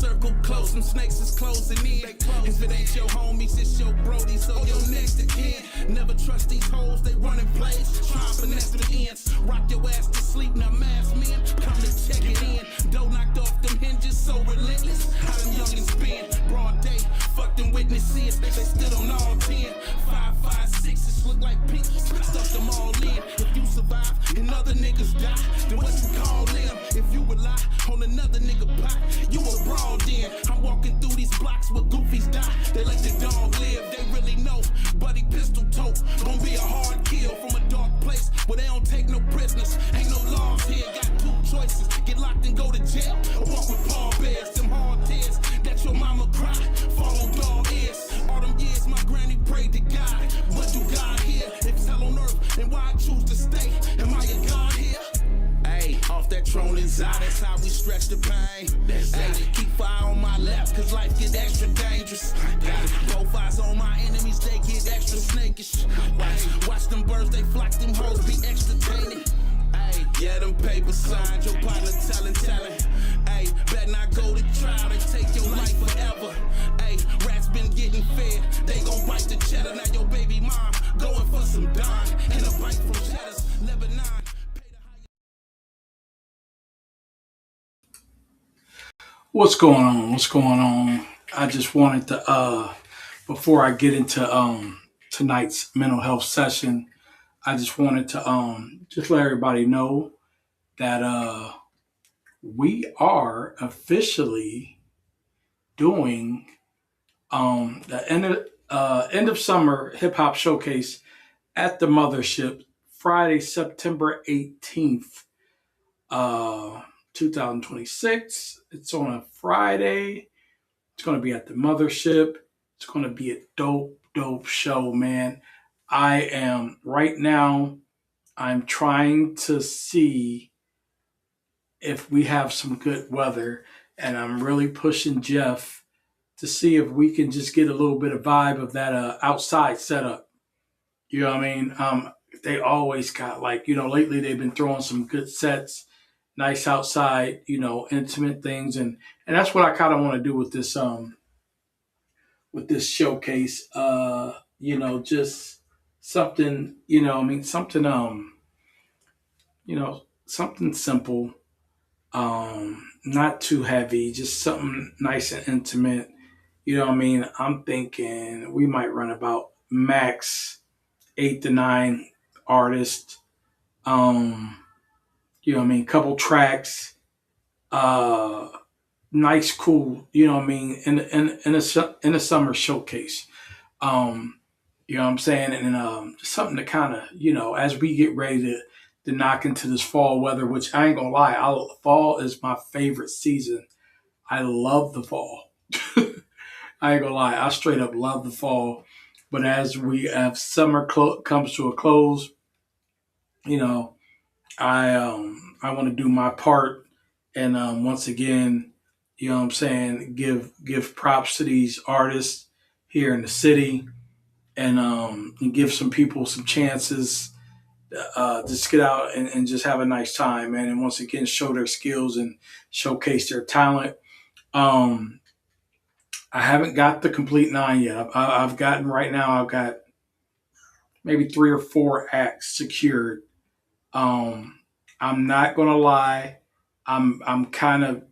circle close, some snakes is closing in. If it ain't your homies, it's your brody, so your next to kin. Never trust these hoes, they running plays, try finesse the ends. Rock your ass to sleep, now masked men, come to check it in. Dough knocked off them hinges, so relentless. How them youngins been, broad day, fuck them witnesses, they stood on all 10. 5, 5, 6, look like pinkies, stuck them all in. If you survive and other niggas die, then what you call them? If you rely on another nigga pot, you a broad then. I'm walking through these blocks where goofies die, they let the dog live, they really know. Buddy pistol tote, gon' be a hard kill from a dark place where they don't take no prisoners. Ain't no laws here, got two choices, get locked and go to jail, or walk with Paul Bears. Them hard tears that your mama cry, follow dog ears. All them years my granny prayed to God, what do God hear? If it's hell on earth, then why I choose to stay? Am I a God here? Hey, off that throne is out, that's how we stretch the pain. Hey, keep fire on my laps, cause life get extra dangerous. Both eyes on my enemies, they get extra snakish. Watch them birds, they flock, them hoes be extra tainted. Hey, yeah, them papers signed, your partner telling. Hey, better not go to trial, they take your life forever. Hey, rats been getting fed, they gon' bite the cheddar. Now your baby mom going for some dime and a bite from Cheddar's, Lebanon. What's going on? What's going on? I just wanted to before I get into tonight's mental health session, I just wanted to just let everybody know that we are officially doing the end of summer hip hop showcase at the Mothership Friday, September 18th. 2026. It's on a Friday. It's going to be at the Mothership. It's going to be a dope show, man. Right now, I'm trying to see if we have some good weather, and I'm really pushing Jeff to see if we can just get a little bit of vibe of that outside setup. You know what I mean? They always got lately they've been throwing some good sets, nice outside, intimate things, and that's what I kind of want to do with this showcase. Just something, something simple, not too heavy, just something nice and intimate. You know what I mean? I'm thinking we might run about max 8 to 9 artists. Couple tracks, nice, cool, in a summer showcase. You know what I'm saying? And just something to kind of, as we get ready to knock into this fall weather, which I ain't gonna lie, fall is my favorite season. I love the fall. I ain't gonna lie, I straight up love the fall. But as we have summer comes to a close, I want to do my part, and once again, give props to these artists here in the city, and give some people some chances, just get out and just have a nice time, man, and once again show their skills and showcase their talent. I haven't got the complete 9 yet. I've got maybe 3 or 4 acts secured. I'm not gonna lie. I'm kind of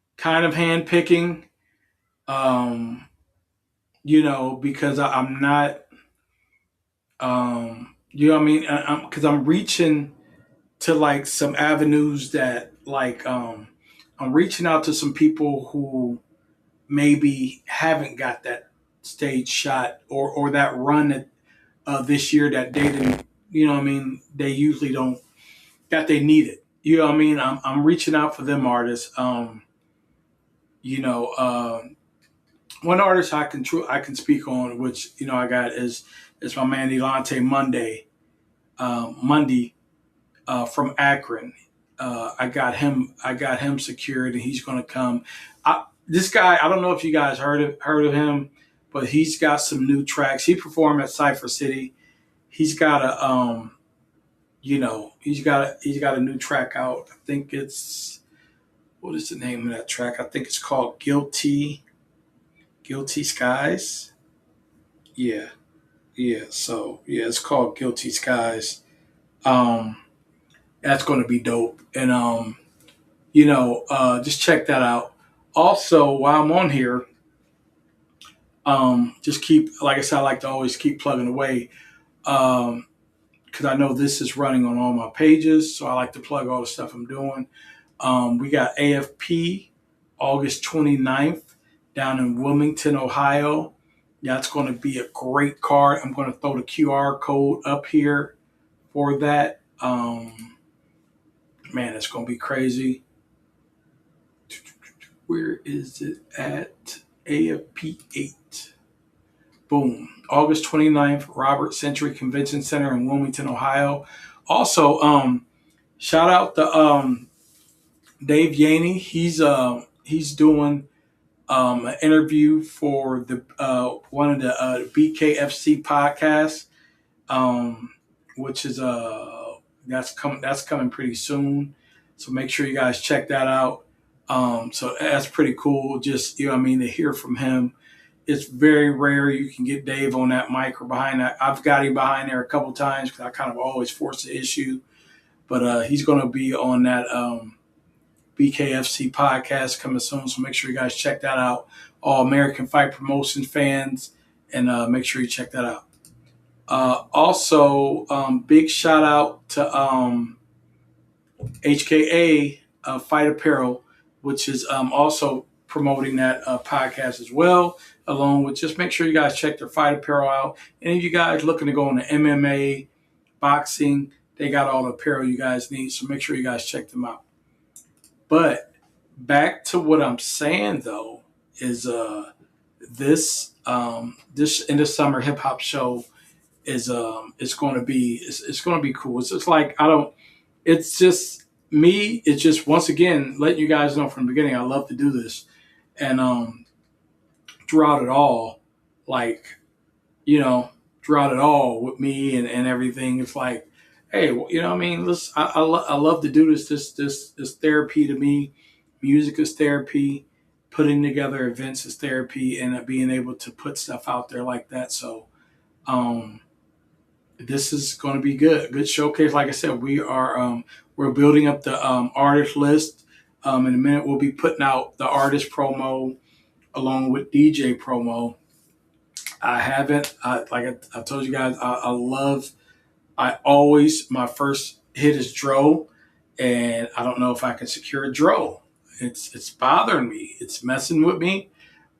handpicking, because I'm not, because I'm reaching to like some avenues that I'm reaching out to some people who maybe haven't got that stage shot or that run this year that they didn't, they usually don't, that they need it. You know what I mean? I'm reaching out for them artists. One artist I can speak on, which I got is my man Elante Mundy, from Akron. I got him secured, and he's going to come. This guy, I don't know if you guys heard of him, but he's got some new tracks. He performed at Cypher City. He's got he's got a new track out. I think it's, what is the name of that track? I think it's called Guilty Skies. Yeah, yeah. So yeah, it's called Guilty Skies. Um, that's going to be dope. And just check that out. Also, while I'm on here, just keep, like I said, I like to always keep plugging away. Um, because I know this is running on all my pages, so I like to plug all the stuff I'm doing. We got AFP August 29th down in Wilmington, Ohio. That's going to be a great card. I'm going to throw the QR code up here for that. Man, it's going to be crazy. Where is it at? AFP 8. Boom. August 29th, Robert Century Convention Center in Wilmington, Ohio. Also, shout out to Dave Yaney. He's doing an interview for the one of the BKFC podcasts, um, which is that's coming pretty soon. So make sure you guys check that out. So that's pretty cool. Just to hear from him. It's very rare you can get Dave on that mic or behind that. I've got him behind there a couple times because I kind of always force the issue. But he's going to be on that BKFC podcast coming soon. So make sure you guys check that out. All American Fight Promotion fans, and make sure you check that out. Also, big shout out to HKA Fight Apparel, which is also promoting that podcast as well, along with just make sure you guys check their Fight Apparel out. And if you guys looking to go into MMA, boxing, they got all the apparel you guys need. So make sure you guys check them out. But back to what I'm saying though is this in the summer hip hop show is it's going to be it's going to be cool. It's just like it's just me. It's just once again letting you guys know from the beginning. I love to do this, and throughout it all, like throughout it all with me and everything, it's like, hey, Listen, I love to do this. This therapy to me. Music is therapy. Putting together events is therapy, and being able to put stuff out there like that. So, this is going to be good showcase. Like I said, we're building up the artist list. In a minute, we'll be putting out the artist promo along with DJ promo. I haven't, I told you guys, I always, my first hit is Dro, and I don't know if I can secure a Dro. It's bothering me. It's messing with me,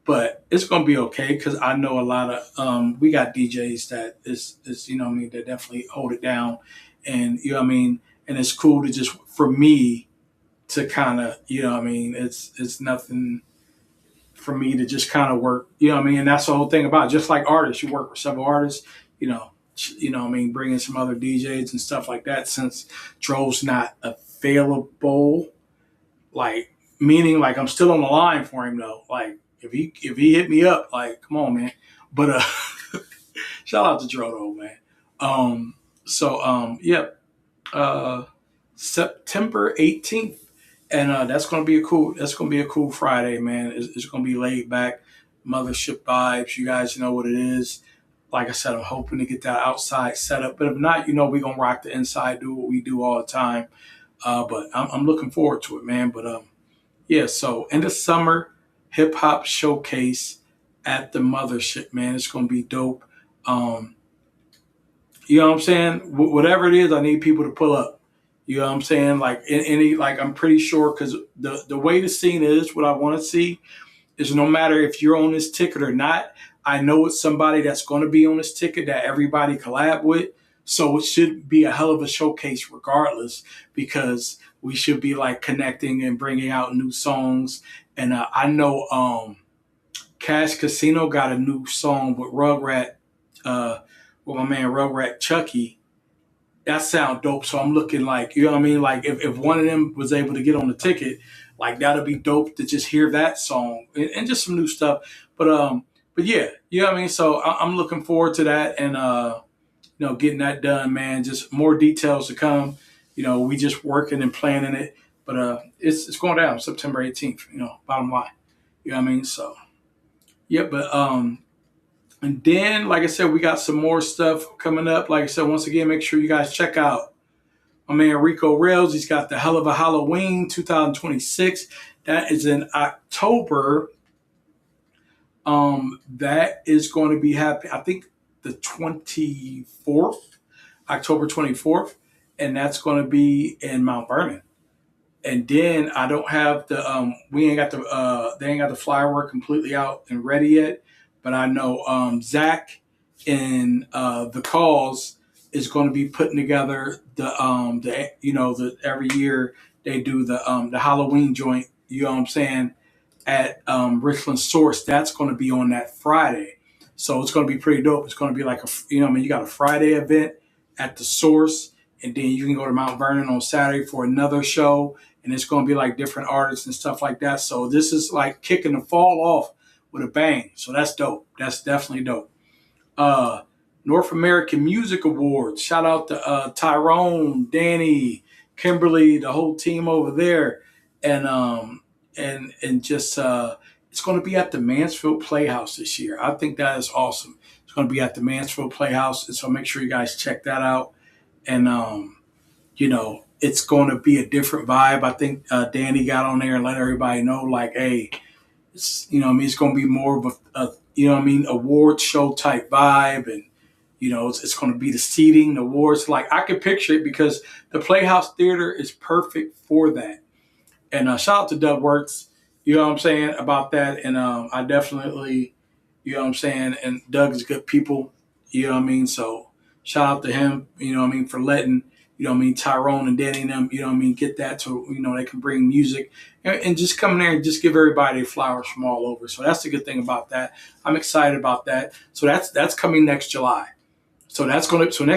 but it's gonna be okay because I know a lot of we got DJs that is that definitely hold it down, and and it's cool to just for me to kind of it's nothing for me to just kind of work, and that's the whole thing about it. Just like artists, you work with several artists, bringing some other DJs and stuff like that. Since Dro's not available, like meaning like I'm still on the line for him though. Like if he hit me up, like come on, man. But shout out to Dro though, man. Yeah, September 18th. And that's gonna be a cool Friday, man. It's gonna be laid back, mothership vibes. You guys know what it is. Like I said, I'm hoping to get that outside set up. But if not, we're gonna rock the inside, do what we do all the time. But I'm looking forward to it, man. But yeah. So in the summer, hip hop showcase at the mothership, man. It's gonna be dope. You know what I'm saying? Whatever it is, I need people to pull up. You know what I'm saying? Like like I'm pretty sure because the way the scene is, what I want to see is no matter if you're on this ticket or not, I know it's somebody that's going to be on this ticket that everybody collab with. So it should be a hell of a showcase regardless because we should be like connecting and bringing out new songs. And I know Cash Casino got a new song with with my man Rugrat Chucky. That sound dope. So I'm looking like, Like if one of them was able to get on the ticket, like that'd be dope to just hear that song and just some new stuff. But yeah, So I'm looking forward to that and getting that done, man. Just more details to come. We just working and planning it. But it's going down September 18th. Bottom line. You know what I mean? So yeah, but and then like I said, we got some more stuff coming up. Like I said, once again, make sure you guys check out my man Rico Rails. He's got the Hell of a Halloween 2026. That is in October. That is going to be happening, I think, the 24th, October 24th, and that's going to be in Mount Vernon. And then I don't have we ain't got they ain't got the flyer work completely out and ready yet, but I know Zach and the Cause is going to be putting together the every year they do the Halloween joint. You know what I'm saying? At Richland Source, that's going to be on that Friday. So it's going to be pretty dope. It's going to be like you got a Friday event at the Source, and then you can go to Mount Vernon on Saturday for another show, and it's going to be like different artists and stuff like that. So this is like kicking the fall off with a bang. So that's dope. That's definitely dope. North American Music Awards. Shout out to Tyrone, Danny, Kimberly, the whole team over there, and just it's going to be at the Mansfield Playhouse this year. I think that is awesome. It's going to be at the Mansfield Playhouse, and so make sure you guys check that out. And it's going to be a different vibe. I think Danny got on there and let everybody know, like, hey, it's it's going to be more of a award show type vibe, and it's going to be the seating, the awards. Like I could picture it because the Playhouse Theater is perfect for that. And shout out to Doug Wirtz, you know what I'm saying, about that. And I definitely, you know what I'm saying, and Doug is good people, you know what I mean? So shout out to him, you know what I mean, for letting, Tyrone and Danny and them, get that to, they can bring music and just come in there and just give everybody flowers from all over. So that's the good thing about that. I'm excited about that. So that's coming next July. So next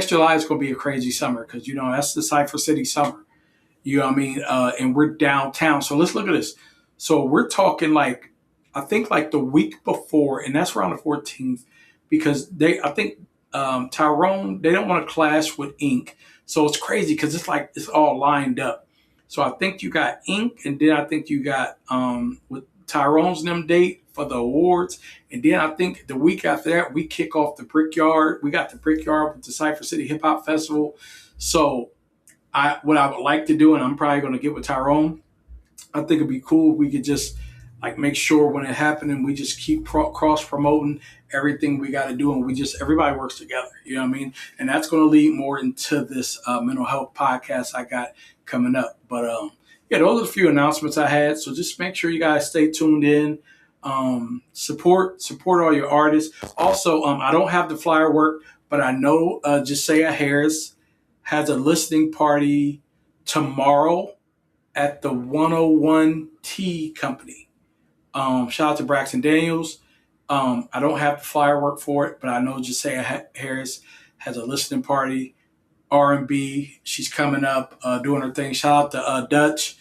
July is going to be a crazy summer because, that's the Cypher City summer. You know what I mean? And we're downtown. So let's look at this. So we're talking like, I think like the week before, and that's around the 14th, because I think Tyrone, they don't want to clash with Ink. So it's crazy because it's like, it's all lined up. So I think you got Ink, and then I think you got with Tyrone's them date for the awards. And then I think the week after that, we kick off the Brickyard. We got the Brickyard with the Cypher City Hip Hop Festival. So what I would like to do, and I'm probably going to get with Tyrone, I think it'd be cool if we could just like make sure when it happened and we just keep cross promoting everything we got to do, and everybody works together. You know what I mean? And that's going to lead more into this mental health podcast I got coming up. But yeah, those are a few announcements I had. So just make sure you guys stay tuned in. Support all your artists. Also, I don't have the flyer work, but I know Josiah Harris has a listening party tomorrow at the 101T Company. Shout out to Braxton Daniels. I don't have the flyer work for it, but I know Josiah Harris has a listening party. R&B, she's coming up, doing her thing. Shout out to Dutch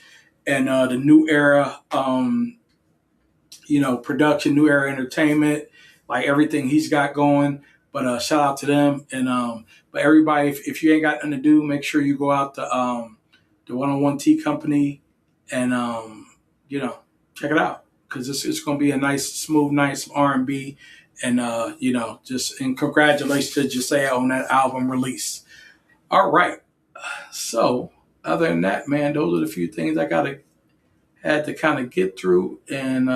and the New Era, production, New Era Entertainment, like everything he's got going. But shout out to them. And but everybody, if you ain't got nothing to do, make sure you go out to the 101T Company and check it out, because it's going to be a nice, smooth, nice R&B, and and congratulations to Josiah on that album release. All right. So other than that, man, those are the few things I had to kind of get through. And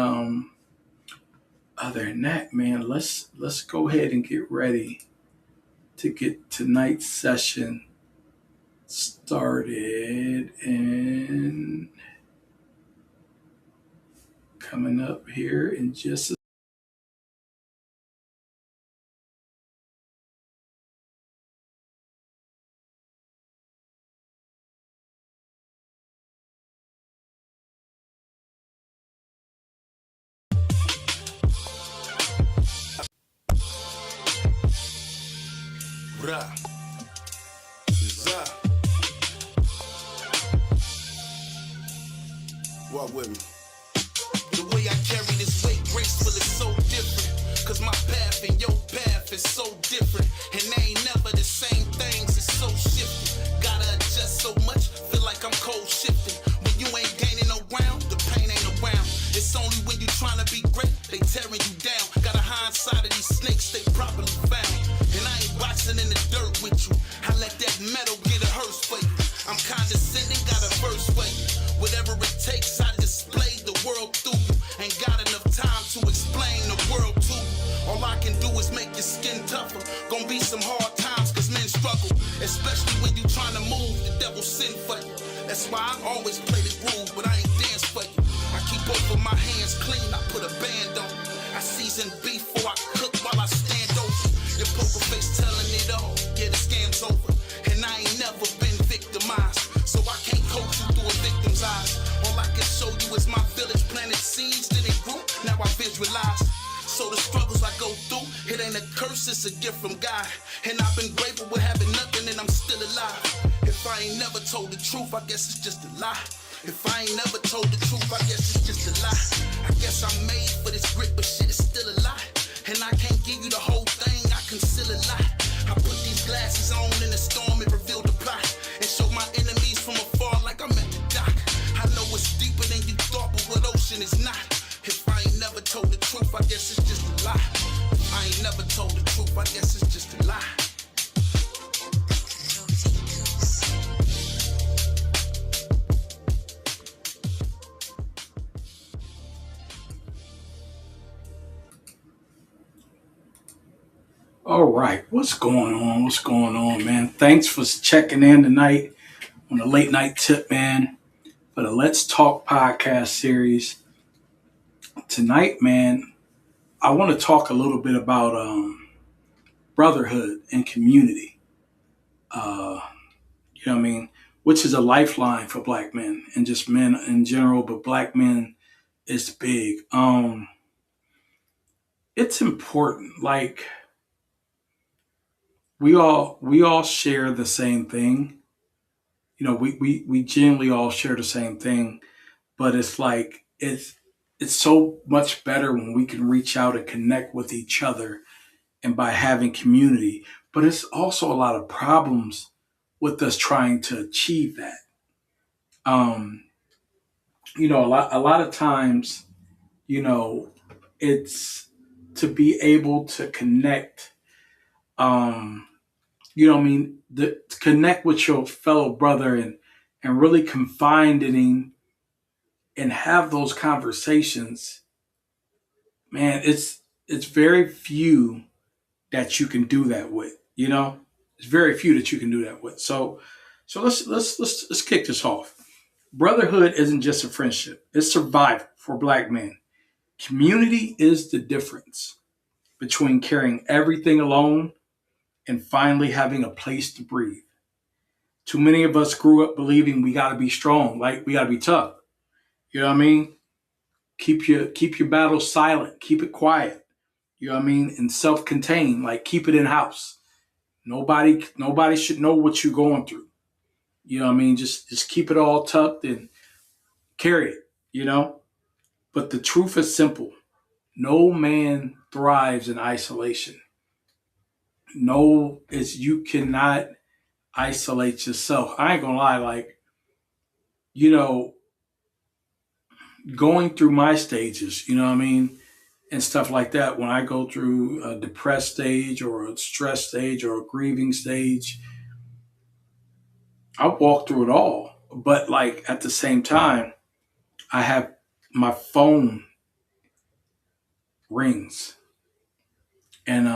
other than that, man, let's go ahead and get ready to get tonight's session started. And coming up here in just a Walk with me. The way I carry this weight graceful is so different, cause my path and your path is so different, and they ain't never the same things, it's so shifting. Gotta adjust so much, feel like I'm cold shifting. When you ain't down. Got a hindsight of these snakes, they properly found. And I ain't boxing in the dirt with you. I let that metal get a hearse for you. I'm condescending, got a verse for you. Whatever it takes, I display the world through you. Ain't got enough time to explain the world to you. All I can do is make your skin tougher. Gonna be some hard times, cause men struggle. Especially when you trying to move, the devil send for you. That's why I always play the groove, but I ain't dance for you. I keep both of my hands clean, I put a band on. I season beef before I cook while I stand over. Your poker face telling it all, yeah, the scam's over. And I ain't never been victimized, so I can't coach you through a victim's eyes. All I can show you is my village planted seeds, then it grew, now I visualize. So the struggles I go through, it ain't a curse, it's a gift from God. And I've been grateful with having nothing and I'm still alive. If I ain't never told the truth, I guess it's just a lie. If I ain't never told the truth, I guess it's just a lie. I guess I'm made for this grit, but shit is still a lie. And I can't give you the whole thing, I conceal a lot. I put these glasses on in the storm and reveal the plot. And show my enemies from afar like I'm at the dock. I know it's deeper than you thought, but what ocean is not. If I ain't never told the truth, I guess it's just a lie. If I ain't never told the truth, I guess it's just a lie. All right, what's going on? What's going on, man? Thanks for checking in tonight on the late night tip, man, for the Let's Talk podcast series. Tonight, man, I want to talk a little bit about brotherhood and community. Uh, you know what I mean? Which is a lifeline for black men and just men in general, but black men is big. It's important. Like we all share the same thing. You know, we generally all share the same thing, but it's like it's so much better when we can reach out and connect with each other and by having community. But it's also a lot of problems with us trying to achieve that. Um, a lot of times, you know, it's to be able to connect. Um, to connect with your fellow brother and really confide in and have those conversations. Man, it's very few that you can do that with. You know, it's very few that you can do that with. So let's kick this off. Brotherhood isn't just a friendship; it's survival for black men. Community is the difference between carrying everything alone and finally having a place to breathe. Too many of us grew up believing we got to be strong, like we got to be tough. You know what I mean? Keep your battle silent, keep it quiet. You know what I mean? And self-contained, like keep it in house. Nobody should know what you're going through. You know what I mean? Just keep it all tucked and carry it, you know? But the truth is simple. No man thrives in isolation. No, it's you cannot isolate yourself. I ain't gonna lie, like, you know, going through my stages, you know what I mean? And stuff like that. When I go through a depressed stage or a stress stage or a grieving stage, I walk through it all. But like at the same time, I have my phone rings and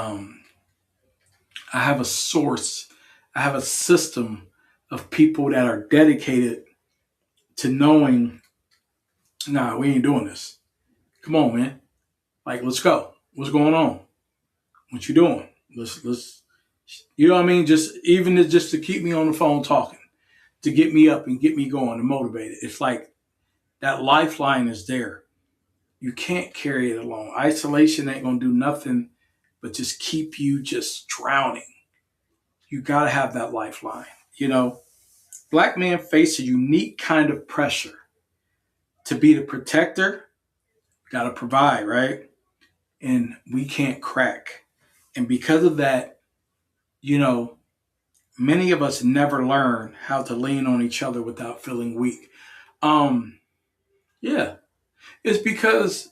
I have a source, I have a system of people that are dedicated to knowing, nah, we ain't doing this. Come on, man. Like, let's go. What's going on? What you doing? Let's you know what I mean? Just to keep me on the phone talking, to get me up and get me going and motivated. It's like that lifeline is there. You can't carry it alone. Isolation ain't gonna do nothing but just keep you just drowning. You gotta have that lifeline. You know, black men face a unique kind of pressure to be the protector, gotta provide, right? And we can't crack. And because of that, you know, many of us never learn how to lean on each other without feeling weak. Um, yeah, it's because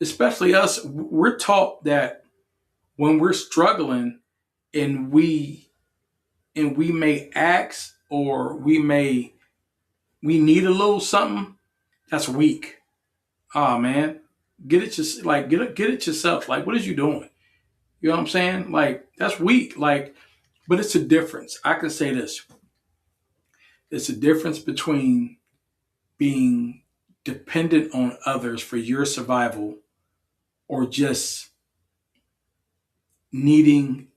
especially us, we're taught that when we're struggling and we may ask or we need a little something, that's weak. Oh man, get it just like get it yourself. Like, what is you doing? You know what I'm saying? Like, that's weak. Like, but it's a difference. I can say this. It's a difference between being dependent on others for your survival or just needing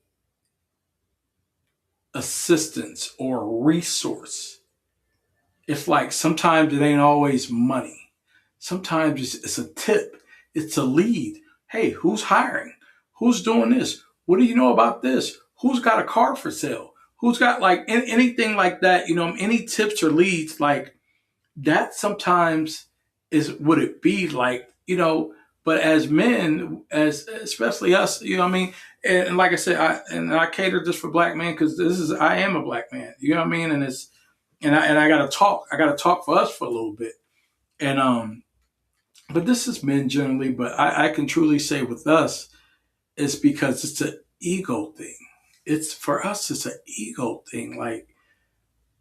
assistance or a resource. It's like sometimes it ain't always money. Sometimes it's a tip. It's a lead. Hey, who's hiring? Who's doing this? What do you know about this? Who's got a car for sale? Who's got like anything like that? You know, any tips or leads like that sometimes is would it be like, you know, but as men, as especially us, you know what I mean? And like I said, I cater this for black men because I am a black man. You know what I mean? And I gotta talk for us for a little bit. And but this is men generally, but I can truly say with us, it's because it's an ego thing. It's for us, it's an ego thing. Like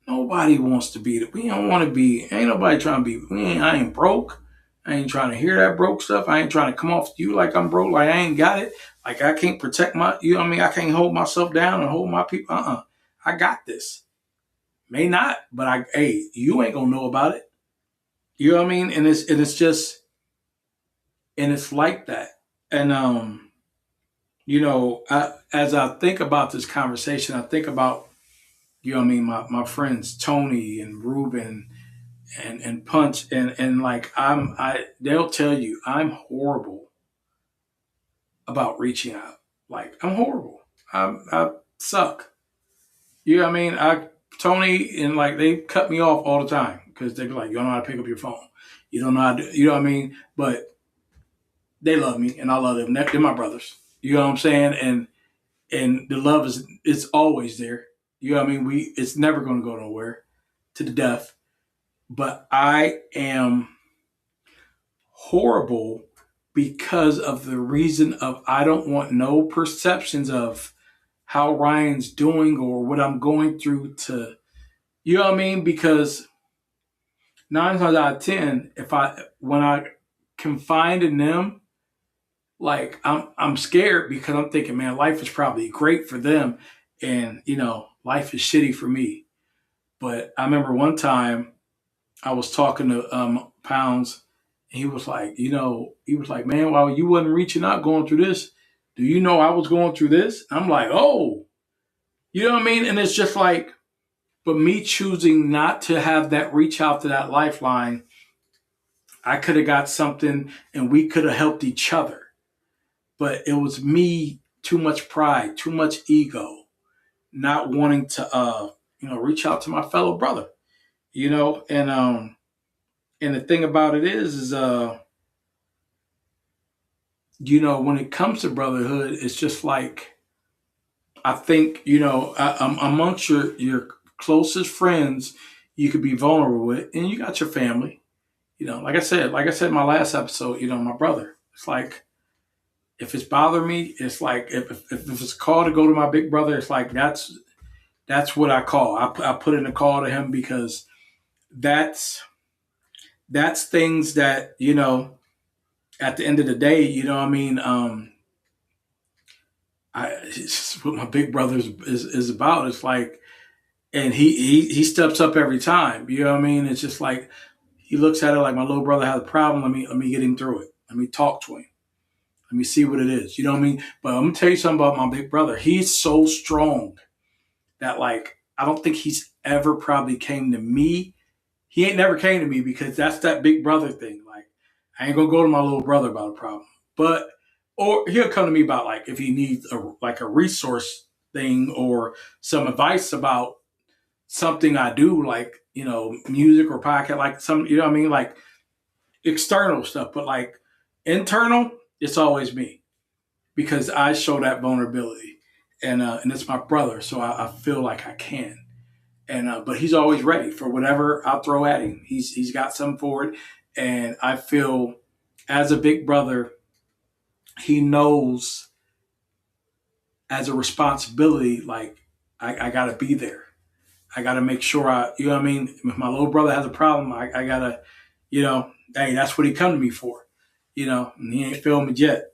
nobody wants to be we don't want to be, ain't nobody trying to be, I ain't broke. I ain't trying to hear that broke stuff. I ain't trying to come off to you like I'm broke, like I ain't got it. Like I can't protect you know what I mean? I can't hold myself down and hold my people. I got this. May not, but hey, you ain't gonna know about it. You know what I mean? And it's just and it's like that. And you know, as I think about this conversation, I think about you know what I mean, my friends Tony and Ruben and Punch and like they'll tell you I'm horrible about reaching out. Like I'm horrible. I suck. You know what I mean? Tony and like they cut me off all the time because they be like, you don't know how to pick up your phone. You don't know how to, you know what I mean? But they love me and I love them. They're my brothers. You know what I'm saying? And the love is it's always there. You know what I mean? It's never gonna go nowhere to the death. But I am horrible because of the reason of I don't want no perceptions of how Ryan's doing or what I'm going through to you know what I mean? Because 9 times out of 10, if I when I confide in them, like I'm scared because I'm thinking, man, life is probably great for them, and you know, life is shitty for me. But I remember one time I was talking to Pounds, and he was like, you know, he was like, man, while you wasn't reaching out going through this, do you know I was going through this? I'm like, oh, you know what I mean? And it's just like, but me choosing not to have that reach out to that lifeline, I could have got something and we could have helped each other. But it was me, too much pride, too much ego, not wanting to you know, reach out to my fellow brother. You know, and the thing about it is you know, when it comes to brotherhood, it's just like I think, you know, amongst your closest friends, you could be vulnerable with, and you got your family. You know, like I said in my last episode, you know, my brother. It's like if it's bothering me, it's like if it's a call to go to my big brother, it's like that's what I call. I put in a call to him because that's that's things that you know. At the end of the day, you know, what I mean, it's what my big brother is about. It's like, and he steps up every time. You know what I mean? It's just like he looks at it like my little brother has a problem. Let me get him through it. Let me talk to him. Let me see what it is. You know what I mean? But I'm gonna tell you something about my big brother. He's so strong that like I don't think he's ever probably came to me. He ain't never came to me because that's that big brother thing. Like I ain't gonna go to my little brother about a problem. But or he'll come to me about like if he needs a resource thing or some advice about something I do, like, you know, music or podcast, like some, you know what I mean? Like external stuff, but like internal, it's always me because I show that vulnerability and it's my brother. So I feel like I can. And, but he's always ready for whatever I'll throw at him. He's got something for it. And I feel as a big brother, he knows as a responsibility, like I gotta be there. I gotta make sure you know what I mean? If my little brother has a problem, I gotta, hey, that's what he come to me for. And he ain't filmed it yet.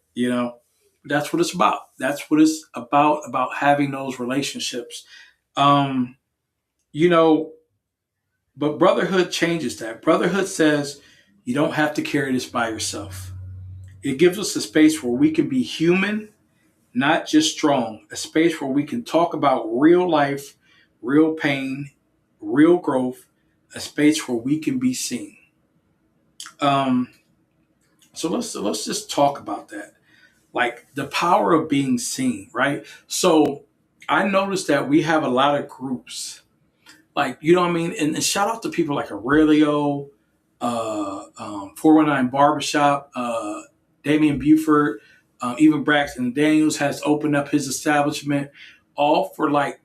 That's what it's about. That's what it's about having those relationships. Um, you know, but brotherhood changes that. Brotherhood says you don't have to carry this by yourself. It gives us a space where we can be human, not just strong, a space where we can talk about real life, real pain, real growth, a space where we can be seen. Um, so let's just talk about that, like the power of being seen, right? So I noticed that we have a lot of groups, like you know what I mean, and shout out to people like Aurelio, 419 Barbershop, Damian Buford, even Braxton Daniels has opened up his establishment, all for like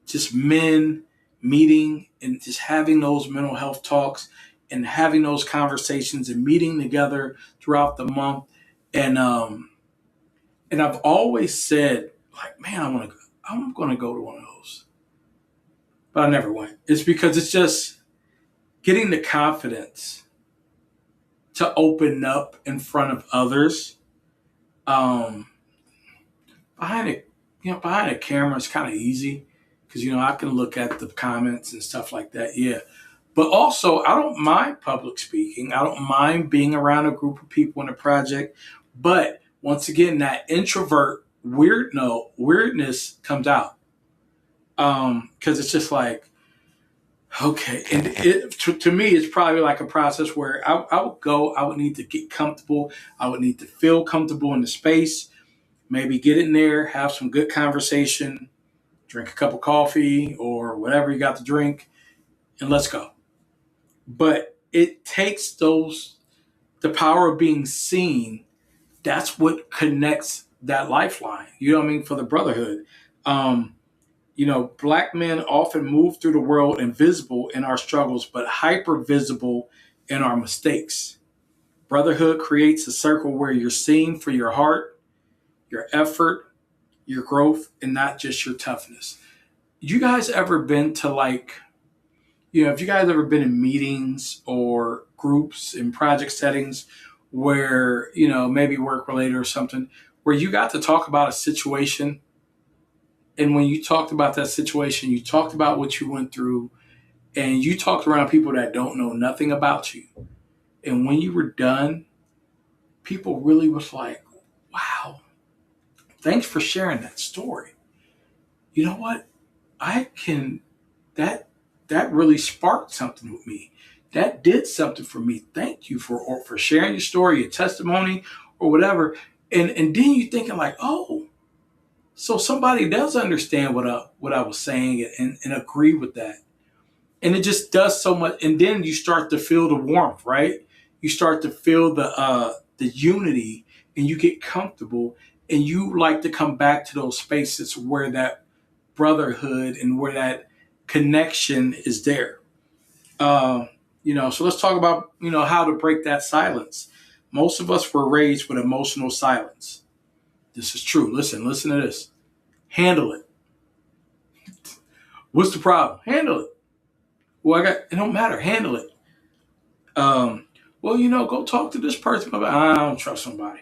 just men meeting and just having those mental health talks and having those conversations and meeting together throughout the month. And I've always said, like, man, I'm gonna go to one of those. But I never went. It's because it's just getting the confidence to open up in front of others. Um, behind a behind a camera is kind of easy because I can look at the comments and stuff like that. Yeah, but also I don't mind public speaking. I don't mind being around a group of people in a project. But once again, that introvert weirdness comes out because it's just like okay, and to me it's probably like a process where I would go. I would need to get comfortable. I would need to feel comfortable in the space. Maybe get in there, have some good conversation, drink a cup of coffee or whatever you got to drink, and let's go. But it takes the power of being seen. That's what connects that lifeline. You know what I mean? For the brotherhood. Black men often move through the world invisible in our struggles, but hyper visible in our mistakes. Brotherhood creates a circle where you're seen for your heart, your effort, your growth, and not just your toughness. You guys ever been to have you guys ever been in meetings or groups in project settings where, maybe work related or something, where you got to talk about a situation? And when you talked about that situation, you talked about what you went through and you talked around people that don't know nothing about you. And when you were done, people really was like, wow, thanks for sharing that story. You know what? I can that that really sparked something with me. That did something for me. Thank you for sharing your story, your testimony, or whatever. And then you thinking like, oh, so somebody does understand what I was saying and agree with that. And it just does so much. And then you start to feel the warmth, right? You start to feel the unity, and you get comfortable, and you like to come back to those spaces where that brotherhood and where that connection is there. So let's talk about how to break that silence. Most of us were raised with emotional silence. This is true. Listen to this. Handle it. What's the problem? Handle it. Well, it don't matter. Handle it. Go talk to this person. I don't trust somebody.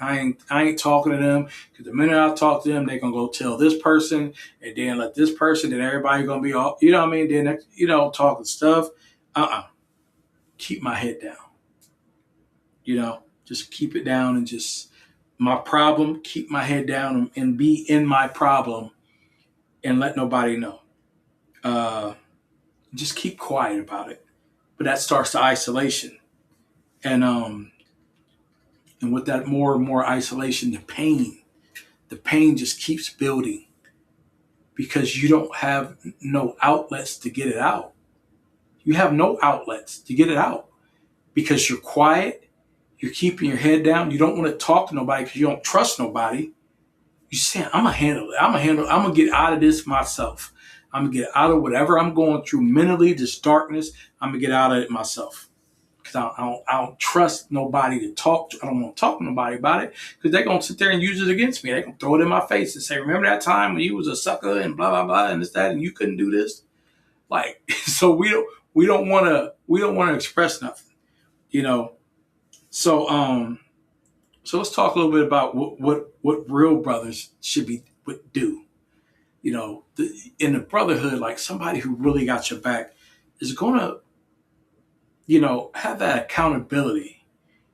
I ain't talking to them because the minute I talk to them, they're gonna go tell this person, and then let this person, then everybody gonna be all, you know what I mean? Then talking stuff. Keep my head down. Just keep it down and just my problem. Keep my head down and be in my problem, and let nobody know. Just keep quiet about it. But that starts the isolation, and with that more and more isolation, the pain just keeps building because you don't have no outlets to get it out. You have no outlets to get it out because you're quiet, you're keeping your head down, you don't want to talk to nobody because you don't trust nobody. You say, I'm gonna handle it. I'm gonna get out of this myself. I'm gonna get out of whatever I'm going through mentally, this darkness. I'm gonna get out of it myself. because I don't trust nobody to talk to. I don't want to talk to nobody about it because they're going to sit there and use it against me. They're going to throw it in my face and say, remember that time when you was a sucker and blah, blah, blah, and this, that, and you couldn't do this? Like, so we don't want to express nothing, you know? So, so let's talk a little bit about what real brothers would do. You know, in the brotherhood, like somebody who really got your back is going to, you know, have that accountability,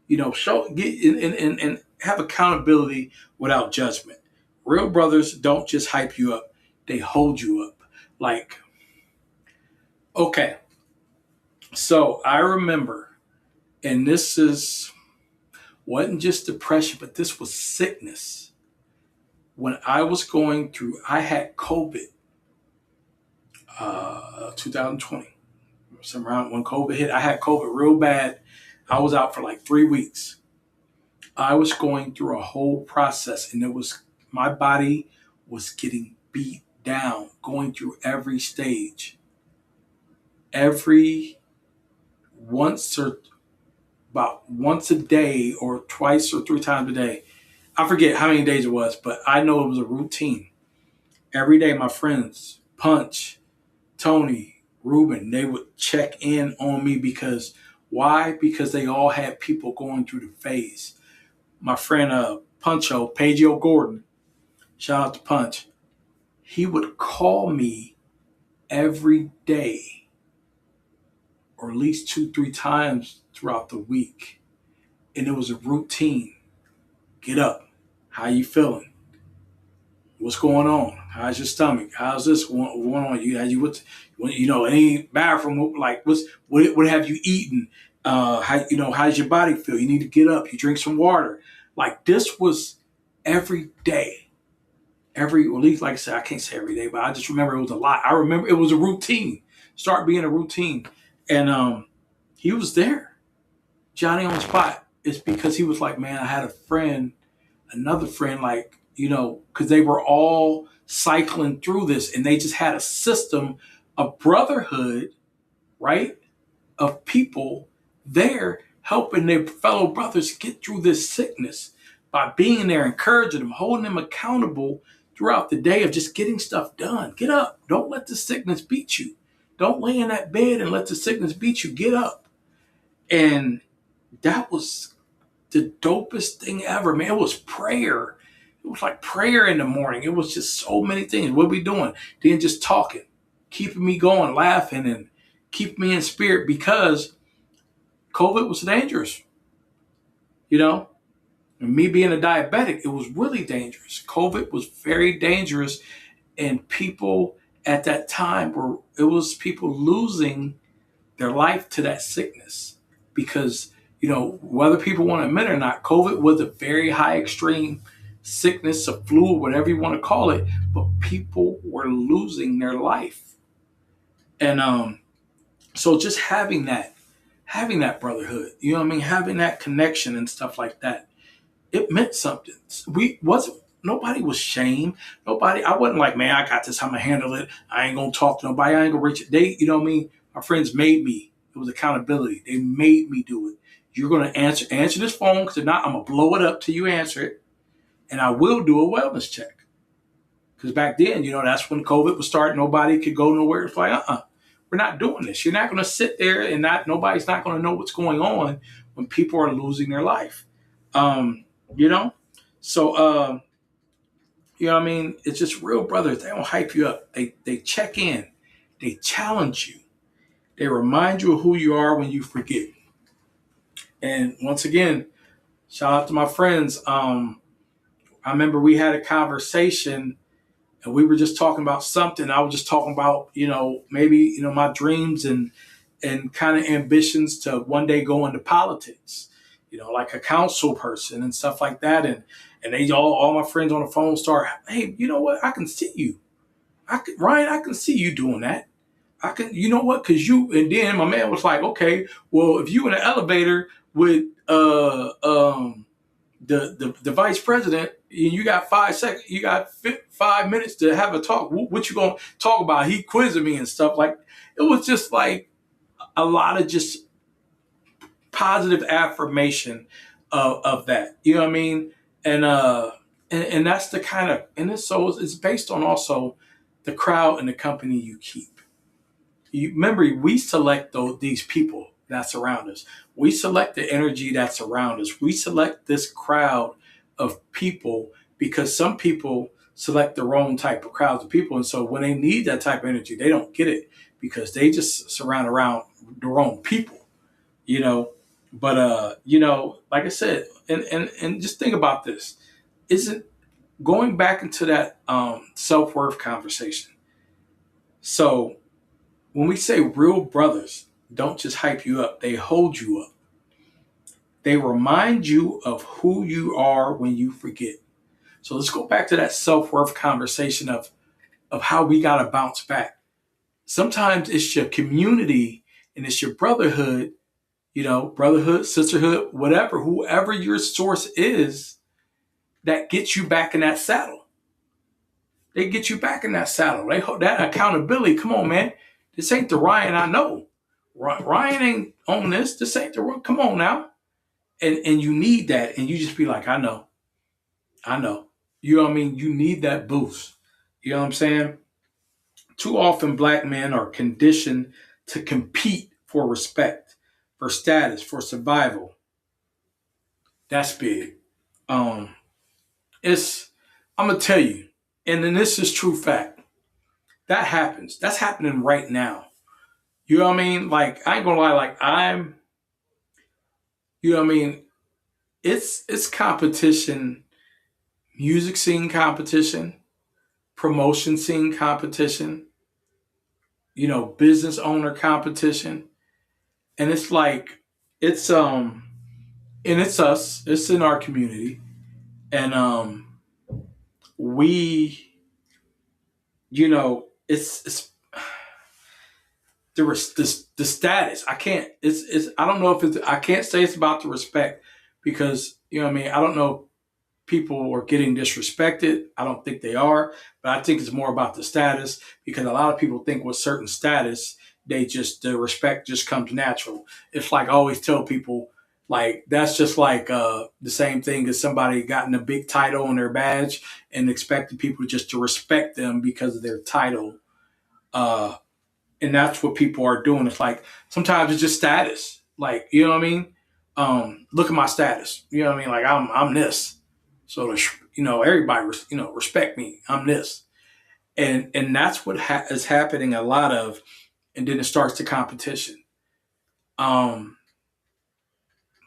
you know, and have accountability without judgment. Real brothers don't just hype you up, they hold you up. Like, okay, so I remember, and wasn't just depression, but this was sickness. When I had COVID, 2020. Around when COVID hit, I had COVID real bad. I was out for like 3 weeks. I was going through a whole process, and my body was getting beat down, going through every stage. About once a day or twice or 3 times a day. I forget how many days it was, but I know it was a routine. Every day, my friends, Punch, Tony, Ruben, they would check in on me because why? Because they all had people going through the phase. My friend Pageo Gordon, shout out to Punch, he would call me every day or at least 2-3 times throughout the week. And it was a routine. Get up. How you feeling? What's going on? How's your stomach? How's this going on? Any bathroom? Like, what have you eaten? How's your body feel? You need to get up. You drink some water. Like, this was every day. At least, like I said, I can't say every day, but I just remember it was a lot. I remember it was a routine. Start being a routine. And he was there. Johnny on the spot. It's because he was like, man, I had another friend, like, you know, because they were all cycling through this and they just had a system of brotherhood, right? Of people there helping their fellow brothers get through this sickness by being there, encouraging them, holding them accountable throughout the day of just getting stuff done. Get up. Don't let the sickness beat you. Don't lay in that bed and let the sickness beat you. Get up. And that was the dopest thing ever, man. It was prayer. It was like prayer in the morning. It was just so many things. What we doing? Then just talking, keeping me going, laughing, and keeping me in spirit because COVID was dangerous. You know, and me being a diabetic, it was really dangerous. COVID was very dangerous, and people at that time it was people losing their life to that sickness because, you know, whether people want to admit it or not, COVID was a very high extreme sickness, a flu, whatever you want to call it, but people were losing their life. And so just having that brotherhood, you know what I mean? Having that connection and stuff like that, it meant something. Nobody was shamed. I wasn't like, man, I got this, I'm gonna handle it. I ain't gonna talk to nobody, I ain't gonna reach it. You know what I mean? My friends made me. It was accountability. They made me do it. You're gonna answer this phone, because if not, I'm gonna blow it up till you answer it. And I will do a wellness check. Because back then, you know, that's when COVID was starting. Nobody could go nowhere. It's like, we're not doing this. You're not going to sit there and nobody's not going to know what's going on when people are losing their life. You know? So, you know what I mean? It's just real brothers. They don't hype you up. They check in. They challenge you. They remind you of who you are when you forget. And once again, shout out to my friends. I remember we had a conversation and we were just talking about something. I was just talking about, you know, maybe, you know, my dreams and kind of ambitions to one day go into politics, you know, like a council person and stuff like that. And they all my friends on the phone start, hey, you know what? I can see you. Ryan, I can see you doing that. You know what? Cause and then my man was like, okay, well, if you in an elevator with, the vice president, you got 5 seconds, you got 5 minutes to have a talk. What you gonna talk about? He quizzing me and stuff. Like, it was just like a lot of just positive affirmation of that. You know what I mean? And and that's the kind of, and it's based on also the crowd and the company you keep. You remember, we select these people that surround us. We select the energy that's around us. We select this crowd of people because some people select the wrong type of crowds of people, and so when they need that type of energy, they don't get it because they just surround around the wrong people. You know, but like I said, and just think about this: isn't going back into that self worth conversation. So when we say real brothers don't just hype you up, they hold you up. They remind you of who you are when you forget. So let's go back to that self-worth conversation of how we got to bounce back. Sometimes it's your community and it's your brotherhood, brotherhood, sisterhood, whatever, whoever your source is that gets you back in that saddle. They get you back in that saddle. They hold that accountability. Come on, man. This ain't the Ryan I know. Ryan ain't on this. This ain't the Ryan. Come on now. And you need that. And you just be like, I know. I know. You know what I mean? You need that boost. You know what I'm saying? Too often black men are conditioned to compete for respect, for status, for survival. That's big. Um, it's I'm gonna tell you, and then this is true fact. That happens. That's happening right now. You know what I mean? Like, I ain't gonna lie, like you know what I mean? It's competition, music scene competition, promotion scene competition, business owner competition. And it's like and it's us, it's in our community. And we, it's the status. I can't. It's. I don't know if it's. I can't say it's about the respect because what I mean. I don't know. If people are getting disrespected. I don't think they are, but I think it's more about the status because a lot of people think with certain status, the respect just comes natural. It's like I always tell people, like that's just like the same thing as somebody gotten a big title on their badge and expecting people just to respect them because of their title. Uh, and that's what people are doing. It's like sometimes it's just status. Like, you know what I mean? Look at my status. You know what I mean? Like I'm this. So everybody respect me. I'm this. And that's what is happening a lot of. And then it starts the competition. Um,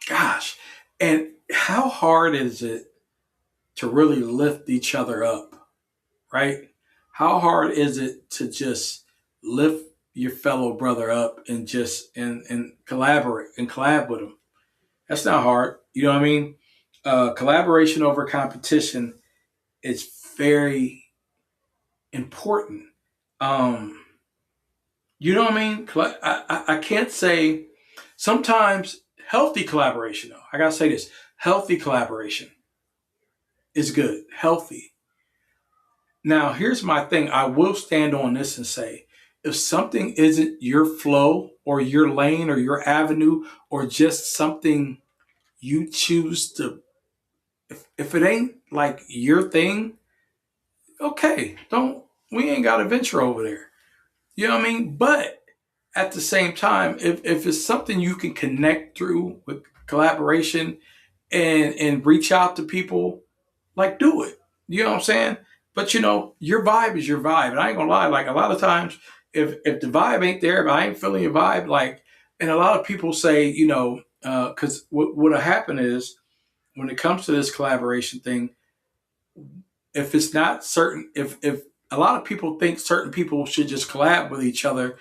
Gosh, and how hard is it to really lift each other up, right? How hard is it to just lift your fellow brother up and just and collaborate and collab with him? That's not hard. You know what I mean? Collaboration over competition is very important. Um, you know what I mean? I can't say sometimes healthy collaboration, though. I got to say this healthy collaboration is good. Healthy. Now, here's my thing. I will stand on this and say if something isn't your flow or your lane or your avenue or just something you choose to, if it ain't like your thing, okay, we ain't got to venture over there. You know what I mean? But at the same time, if it's something you can connect through with collaboration and reach out to people, like do it. You know what I'm saying? But your vibe is your vibe. And I ain't gonna lie, like a lot of times if the vibe ain't there, if I ain't feeling your vibe, like and a lot of people say, because what'll happen is when it comes to this collaboration thing, if it's not certain if a lot of people think certain people should just collab with each other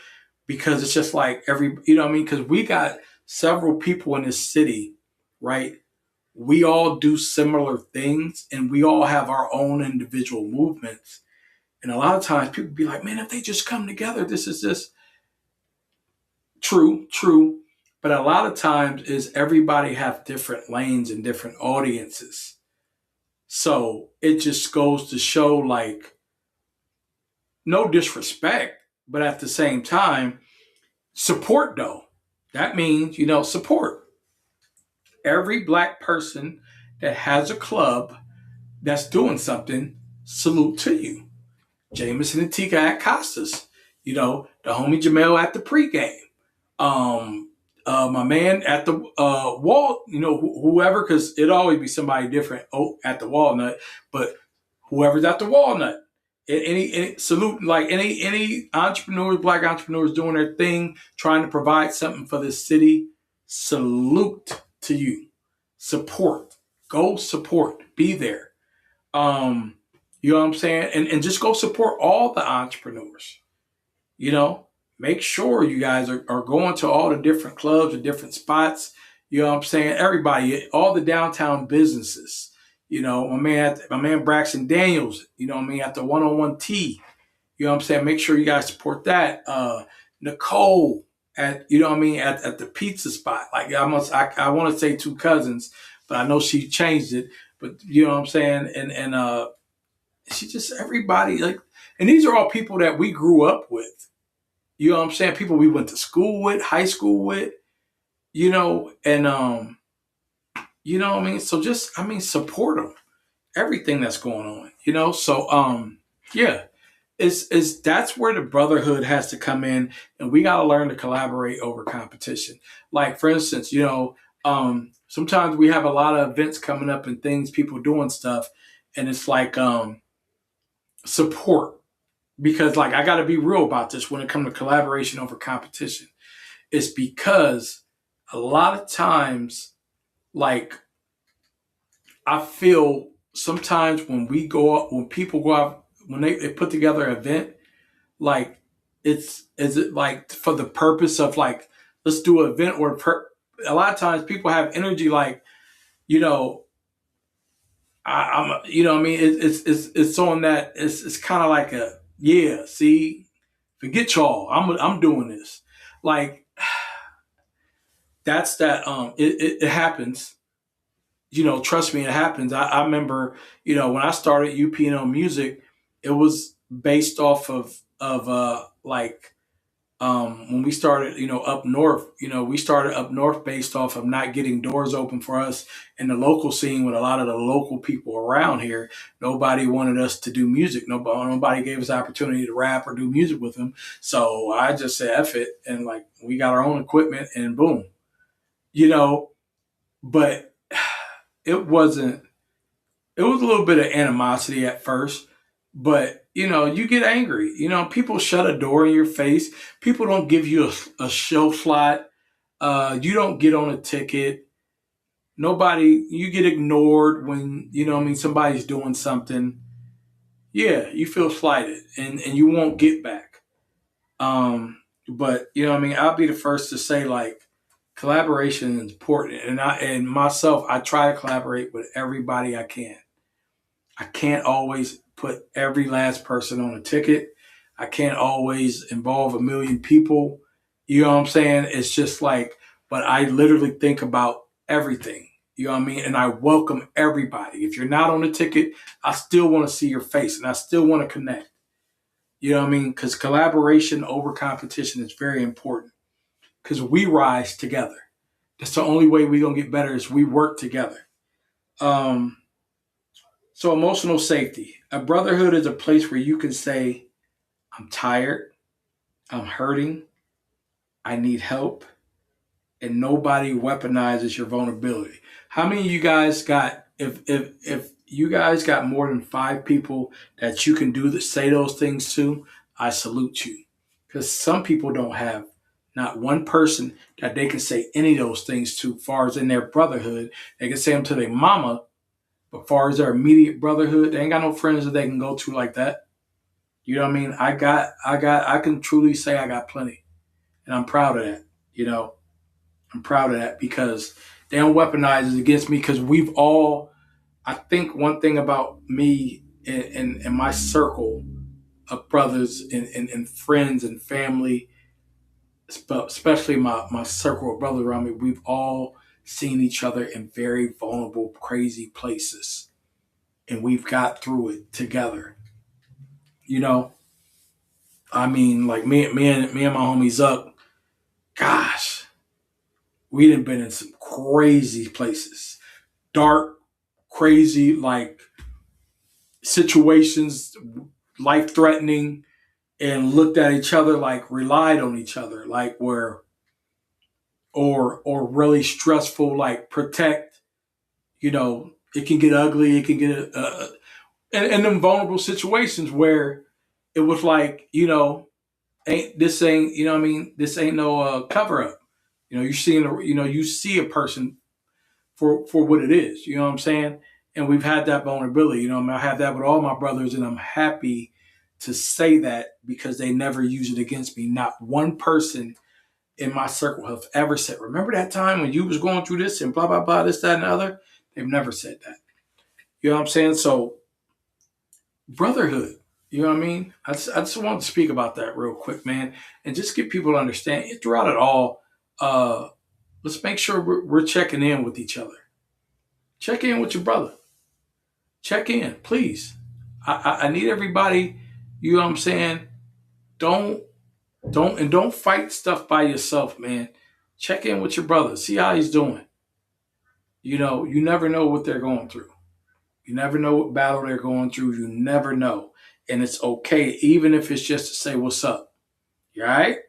because it's just like you know what I mean? Because we got several people in this city, right? We all do similar things and we all have our own individual movements. And a lot of times people be like, man, if they just come together, this is just true. But a lot of times is everybody have different lanes and different audiences. So it just goes to show like no disrespect, but at the same time, support though. That means, support. every black person that has a club that's doing something, salute to you. Jameson and Tika at Costas, the homie Jamel at the pregame. My man at the wall, whoever, because it always be somebody different at the walnut, but whoever's at the walnut. Any salute, like any entrepreneurs, black entrepreneurs doing their thing, trying to provide something for the city. Salute to you. Support. Go support. Be there. You know what I'm saying? And just go support all the entrepreneurs. Make sure you guys are going to all the different clubs and different spots. You know what I'm saying? Everybody, all the downtown businesses. My man Braxton Daniels, at the 101 T. You know what I'm saying? Make sure you guys support that. Nicole at, at the pizza spot. Like I want to say two cousins, but I know she changed it. But you know what I'm saying? And she just, everybody, like, and these are all people that we grew up with. You know what I'm saying? People we went to school with, high school with, and you know what I mean? So just, support them. Everything that's going on, So yeah, it's that's where the brotherhood has to come in, and we gotta learn to collaborate over competition. Like for instance, sometimes we have a lot of events coming up and things, people doing stuff, and it's like support. Because like I gotta be real about this when it comes to collaboration over competition. It's because a lot of times, like I feel sometimes when people go out, when they put together an event, like is it like for the purpose of like, let's do an event or a lot of times people have energy like, I'm, what I mean? It's on that, it's kind of like see, forget y'all, I'm doing this. Like, that's that, it happens. Trust me, it happens. I remember, when I started UPNO Music, it was based off of like when we started, up north. We started up north based off of not getting doors open for us in the local scene with a lot of the local people around here. Nobody wanted us to do music. Nobody gave us the opportunity to rap or do music with them. So I just said F it, and like we got our own equipment, and boom, But it wasn't. It was a little bit of animosity at first, but you get angry. People shut a door in your face. People don't give you a show slot. You don't get on a ticket. Nobody. You get ignored when somebody's doing something. Yeah, you feel slighted, and you won't get back. But I'll be the first to say like collaboration is important, and myself, I try to collaborate with everybody I can. I can't always put every last person on a ticket. I can't always involve a million people. You know what I'm saying? It's just like, but I literally think about everything. You know what I mean? And I welcome everybody. If you're not on the ticket, I still want to see your face and I still want to connect. You know what I mean? Because collaboration over competition is very important because we rise together. That's the only way we're going to get better is we work together. So emotional safety. A brotherhood is a place where you can say, I'm tired, I'm hurting, I need help, and nobody weaponizes your vulnerability. How many of you guys got, if you guys got more than 5 people that you can say those things to, I salute you. Because some people don't have not one person that they can say any of those things to, far as in their brotherhood. They can say them to their mama, but far as their immediate brotherhood, they ain't got no friends that they can go to like that. You know what I mean? I can truly say I got plenty. And I'm proud of that. I'm proud of that because they don't weaponize it against me because I think one thing about me and my circle of brothers and friends and family, especially my circle of brothers around me, we've all seen each other in very vulnerable, crazy places. And we've got through it together. Like me and my homie Zuck, gosh, We done been in some crazy places, dark, crazy, like situations, life threatening, and looked at each other, like relied on each other, like where, or really stressful, like protect. It can get ugly. It can get in them vulnerable situations where it was like, ain't what I mean, this ain't no cover up. You're seeing, you see a person for what it is. You know what I'm saying? And we've had that vulnerability. I have that with all my brothers, and I'm happy to say that because they never use it against me. Not one person in my circle have ever said, "Remember that time when you was going through this and blah blah blah, this, that, and the other." They've never said that. You know what I'm saying? So brotherhood. You know what I mean? I just wanted to speak about that real quick, man, and just get people to understand it throughout it all. Uh, let's make sure we're checking in with each other. Check in with your brother. Check in, please. I need everybody. You know what I'm saying? Don't don't fight stuff by yourself, man. Check in with your brother. See how he's doing. You never know what they're going through. You never know what battle they're going through. You never know. And it's okay, even if it's just to say, "What's up?" You all right?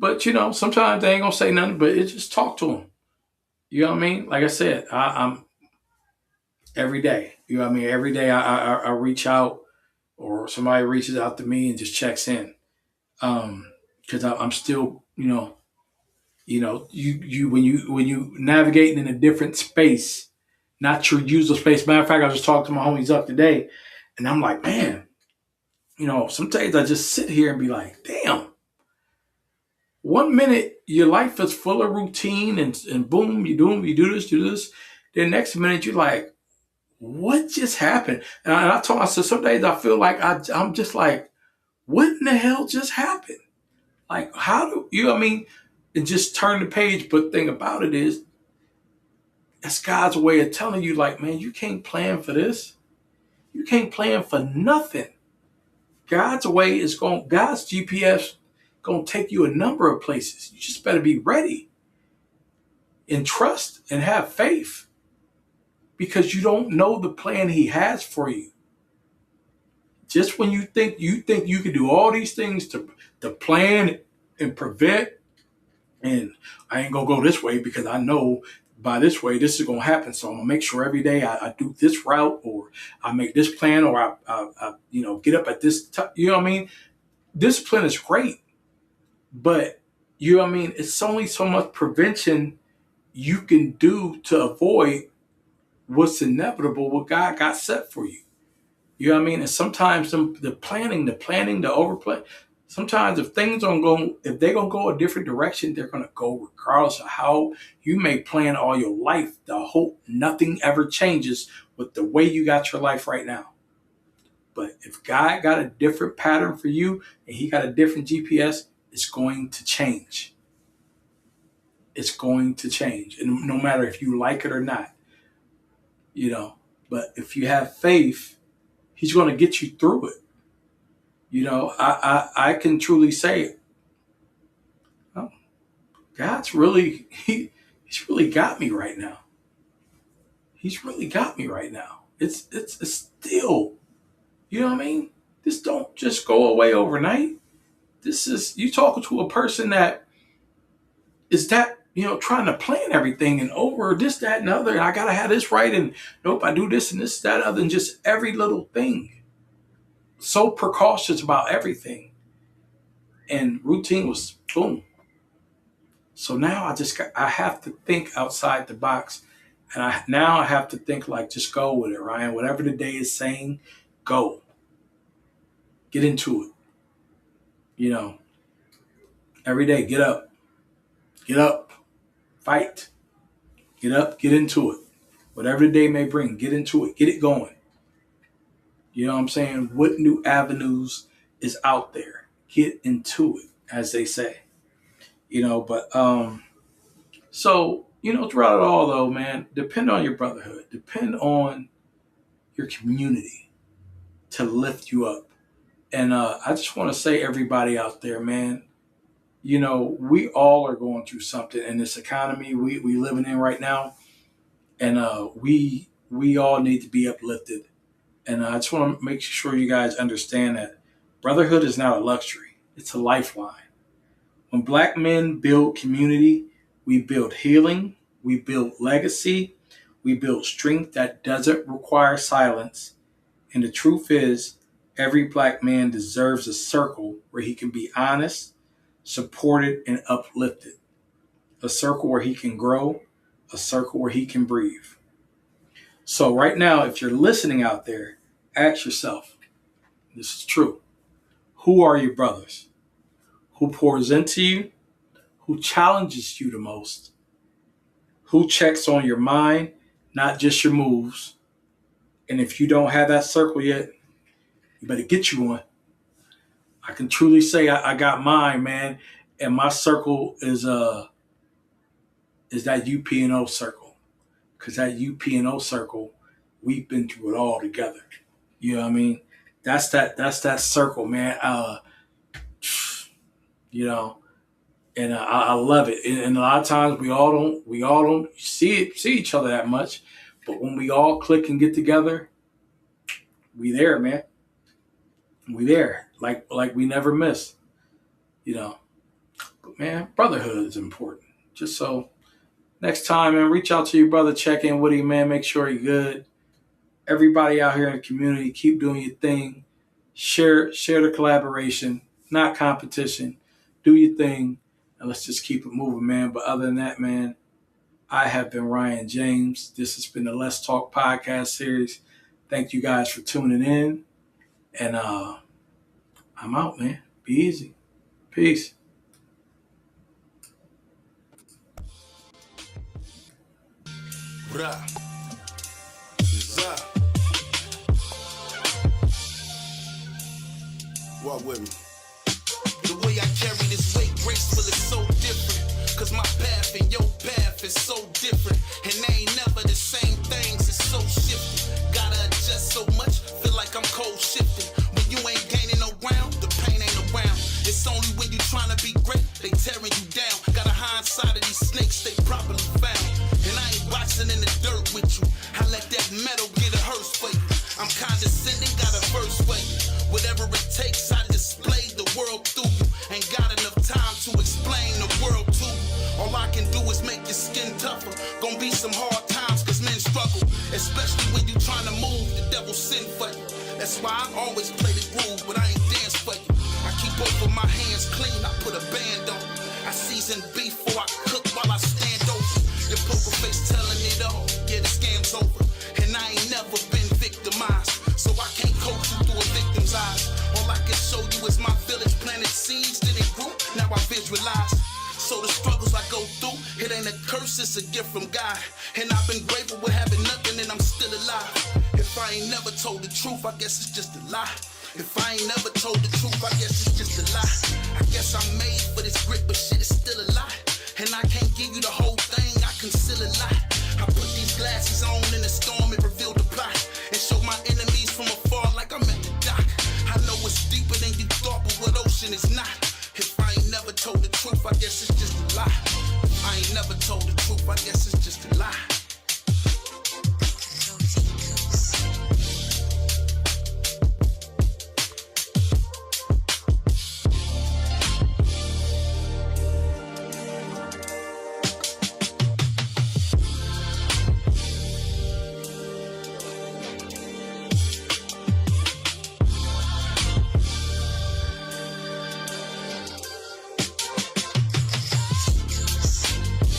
But, sometimes they ain't going to say nothing, but it's just talk to them. You know what I mean? Like I said, I'm every day. You know what I mean? Every day I reach out, or somebody reaches out to me and just checks in. Because I'm still, when you navigating in a different space, not your usual space. Matter of fact, I was just talking to my homies up today, and I'm like, man, some days I just sit here and be like, damn. One minute your life is full of routine and boom, you do this. Then next minute you're like, what just happened? And I told myself some days I feel like I'm just like, what in the hell just happened? Like, how do you know what I mean? And just turn the page. But the thing about it is, that's God's way of telling you, like, man, you can't plan for this. You can't plan for nothing. God's way is God's GPS gonna take you a number of places. You just better be ready and trust and have faith, because you don't know the plan He has for you. Just when you think you can do all these things to plan and prevent, and I ain't gonna go this way because I know by this way this is gonna happen. So I'm gonna make sure every day I do this route, or I make this plan, or I get up at this time. You know what I mean? Discipline is great, but you know what I mean? It's only so much prevention you can do to avoid what's inevitable, what God got set for you. You know what I mean? And sometimes the planning, the overplay. Sometimes if things don't go, if they're gonna go a different direction, they're gonna go regardless of how you may plan all your life. The hope nothing ever changes with the way you got your life right now. But if God got a different pattern for you and He got a different GPS, it's going to change. It's going to change, and no matter if you like it or not, But if you have faith, He's going to get you through it. I can truly say, oh, God's really He's really got me right now. He's really got me right now. It's still, you know what I mean? This don't just go away overnight. This is you talking to a person that is that trying to plan everything and over this, that, and the other. And I gotta have this right, and nope, I do this and this, that, other, and just every little thing. So precautious about everything, and routine was boom. So now I have to think outside the box, and I have to think like, just go with it, Ryan. Whatever the day is saying, go, get into it. You know, every day, get up, fight, get up, get into it. Whatever the day may bring, get into it, get it going. You know what I'm saying? What new avenues is out there? Get into it, as they say. But so, throughout it all though, man, depend on your brotherhood. Depend on your community to lift you up. And I just want to say, everybody out there, man, we all are going through something in this economy we living in right now, and we all need to be uplifted. And I just want to make sure you guys understand that brotherhood is not a luxury; it's a lifeline. When Black men build community, we build healing, we build legacy, we build strength that doesn't require silence. And the truth is, every Black man deserves a circle where he can be honest, supported, and uplifted. A circle where he can grow, a circle where he can breathe. So, right now, if you're listening out there, ask yourself, this is true. Who are your brothers? Who pours into you? Who challenges you the most? Who checks on your mind, not just your moves? And if you don't have that circle yet, you better get you one. I can truly say I got mine, man, and my circle is that UPNO circle, because that UPNO circle, we've been through it all together. You know what I mean? That's that circle, man. You know, and I love it. And a lot of times we all don't see each other that much, but when we all click and get together, we there, man. We there, like we never miss. You know, but man, brotherhood is important. Just so next time, man, reach out to your brother, check in with him, man, make sure he's good. Everybody out here in the community, keep doing your thing. Share the collaboration, not competition. Do your thing, and let's just keep it moving, man. But other than that, man, I have been Ryan James. This has been the Let's Talk podcast series. Thank you guys for tuning in, and I'm out, man. Be easy. Peace. Bruh. Walk with me. The way I carry this weight graceful is so different. Cause my path and your path is so different. And they ain't never the same things, it's so shifting. Gotta adjust so much, feel like I'm cold shifting. When you ain't gaining no ground, the pain ain't around. It's only when you trying to be great, they tearing you down. Got a hindsight of these snakes, they properly found. And I ain't boxing in the dirt with you. I let that metal get a hearse for you. I'm condescending, got a verse for you. Whatever it takes, I display the world through you. Ain't got enough time to explain the world to you. All I can do is make your skin tougher. Gonna be some hard times, cause men struggle. Especially when you trying to move, the devil send for you. That's why I always play the groove, but I ain't dance for you. I keep both of my hands clean, I put a band on. I season beef before I cook while I stand over. Your poker face telling it all, yeah, the scam's over. And I ain't never been victimized, so I can't coach you through a victim's eyes. All I can show you is my village planted seeds, then it grew, now I visualize. So the struggles I go through, it ain't a curse, it's a gift from God. And I've been grateful with having nothing and I'm still alive. If I ain't never told the truth, I guess it's just a lie. If I ain't never told the truth, I guess it's just a lie. I guess I'm made for this grit, but shit is still a lie. And I can't give you the whole thing, I conceal a lot. I put these glasses on in the storm, it revealed the plot.